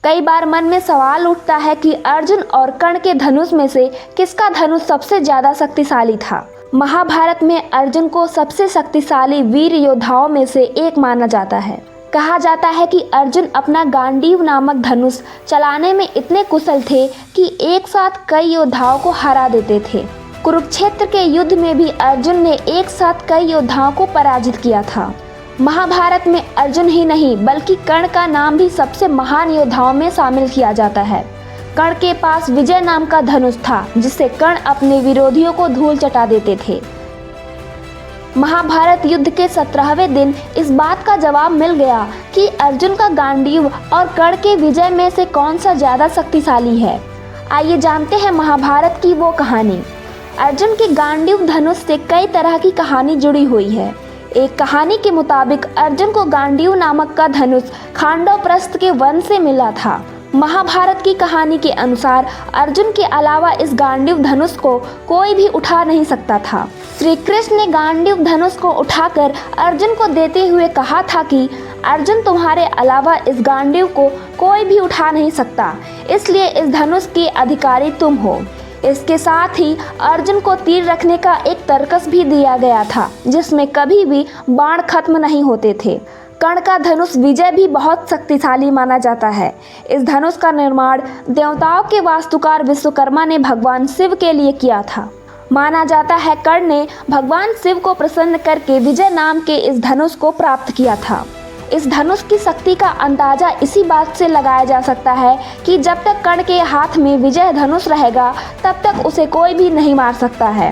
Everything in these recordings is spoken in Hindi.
कई बार मन में सवाल उठता है कि अर्जुन और कर्ण के धनुष में से किसका धनुष सबसे ज्यादा शक्तिशाली था। महाभारत में अर्जुन को सबसे शक्तिशाली वीर योद्धाओं में से एक माना जाता है। कहा जाता है कि अर्जुन अपना गांडीव नामक धनुष चलाने में इतने कुशल थे कि एक साथ कई योद्धाओं को हरा देते थे। कुरुक्षेत्र के युद्ध में भी अर्जुन ने एक साथ कई योद्धाओं को पराजित किया था। महाभारत में अर्जुन ही नहीं बल्कि कर्ण का नाम भी सबसे महान योद्धाओं में शामिल किया जाता है। कर्ण के पास विजय नाम का धनुष था जिससे कर्ण अपने विरोधियों को धूल चटा देते थे। महाभारत युद्ध के 17वें दिन इस बात का जवाब मिल गया कि अर्जुन का गांडीव और कर्ण के विजय में से कौन सा ज्यादा शक्तिशाली है। आइए जानते हैं महाभारत की वो कहानी। अर्जुन के गांडीव धनुष से कई तरह की कहानी जुड़ी हुई है। एक कहानी के मुताबिक अर्जुन को गांडीव नामक का धनुष खांडव के वन से मिला था। महाभारत की कहानी के अनुसार अर्जुन के अलावा इस गांडीव धनुष को कोई भी उठा नहीं सकता था। श्री कृष्ण ने गांडीव धनुष को उठाकर अर्जुन को देते हुए कहा था कि अर्जुन तुम्हारे अलावा इस गांडीव को कोई भी उठा नहीं सकता, इसलिए इस धनुष के अधिकारी तुम हो। इसके साथ ही अर्जुन को तीर रखने का एक तरकस भी दिया गया था जिसमें कभी भी बाण खत्म नहीं होते थे। कर्ण का धनुष विजय भी बहुत शक्तिशाली माना जाता है। इस धनुष का निर्माण देवताओं के वास्तुकार विश्वकर्मा ने भगवान शिव के लिए किया था। माना जाता है कर्ण ने भगवान शिव को प्रसन्न करके विजय नाम के इस धनुष को प्राप्त किया था। इस धनुष की शक्ति का अंदाजा इसी बात से लगाया जा सकता है कि जब तक कर्ण के हाथ में विजय धनुष रहेगा तब तक उसे कोई भी नहीं मार सकता है।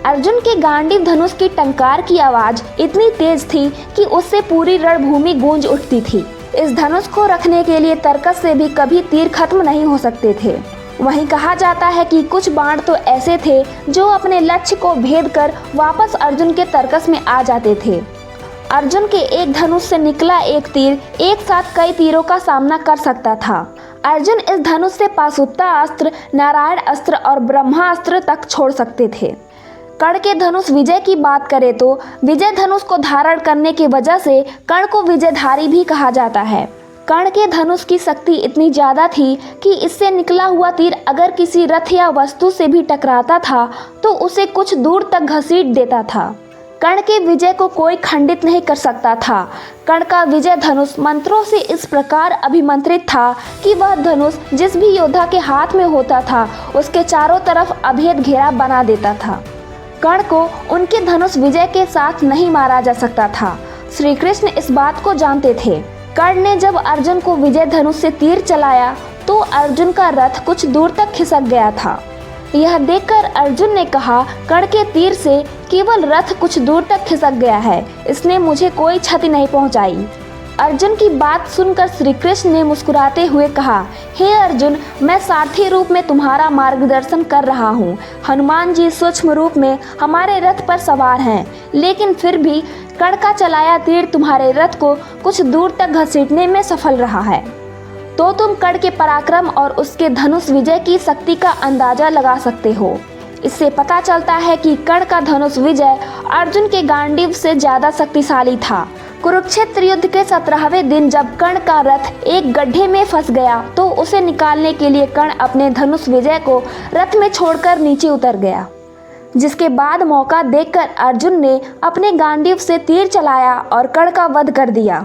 अर्जुन के गांडीव धनुष की टंकार की आवाज इतनी तेज थी कि उससे पूरी रणभूमि गूंज उठती थी। इस धनुष को रखने के लिए तरकस से भी कभी तीर खत्म नहीं हो सकते थे। वहीं कहा जाता है कि कुछ बाण तो ऐसे थे जो अपने लक्ष्य को भेद कर वापस अर्जुन के तरकस में आ जाते थे। अर्जुन के एक धनुष से निकला एक तीर एक साथ कई तीरों का सामना कर सकता था। अर्जुन इस धनुष से पाशुपता अस्त्र, नारायण अस्त्र और ब्रह्मास्त्र तक छोड़ सकते थे। कर्ण के धनुष विजय की बात करें तो विजय धनुष को धारण करने की वजह से कर्ण को विजयधारी भी कहा जाता है। कर्ण के धनुष की शक्ति इतनी ज्यादा थी कि इससे निकला हुआ तीर अगर किसी रथ या वस्तु से भी टकराता था तो उसे कुछ दूर तक घसीट देता था। कर्ण के विजय को कोई खंडित नहीं कर सकता था। कर्ण का विजय धनुष मंत्रों से इस प्रकार अभिमंत्रित था कि वह धनुष जिस भी योद्धा के हाथ में होता था उसके चारों तरफ अभेद घेरा बना देता था। कर्ण को उनके धनुष विजय के साथ नहीं मारा जा सकता था। श्री कृष्ण इस बात को जानते थे। कर्ण ने जब अर्जुन को विजय धनुष से तीर चलाया तो अर्जुन का रथ कुछ दूर तक खिसक गया था। यह देखकर अर्जुन ने कहा, कर्ण के तीर से केवल रथ कुछ दूर तक खिसक गया है, इसने मुझे कोई क्षति नहीं पहुंचाई। अर्जुन की बात सुनकर श्री कृष्ण ने मुस्कुराते हुए कहा, हे अर्जुन, मैं सारथी रूप में तुम्हारा मार्गदर्शन कर रहा हूँ। हनुमान जी सूक्ष्म रूप में हमारे रथ पर सवार हैं, लेकिन फिर भी कर्ण का चलाया तीर तुम्हारे रथ को कुछ दूर तक घसीटने में सफल रहा है। तो तुम कर्ण के पराक्रम और उसके धनुष विजय की शक्ति का अंदाजा लगा सकते हो। इससे पता चलता है कि कर्ण का धनुष विजय अर्जुन के गांडीव से ज्यादा शक्तिशाली था। कुरुक्षेत्र युद्ध के 17वें दिन जब कर्ण का रथ एक गड्ढे में फंस गया तो उसे निकालने के लिए कर्ण अपने धनुष विजय को रथ में छोड़कर नीचे उतर गया, जिसके बाद मौका देखकर अर्जुन ने अपने गांडीव से तीर चलाया और कर्ण का वध कर दिया।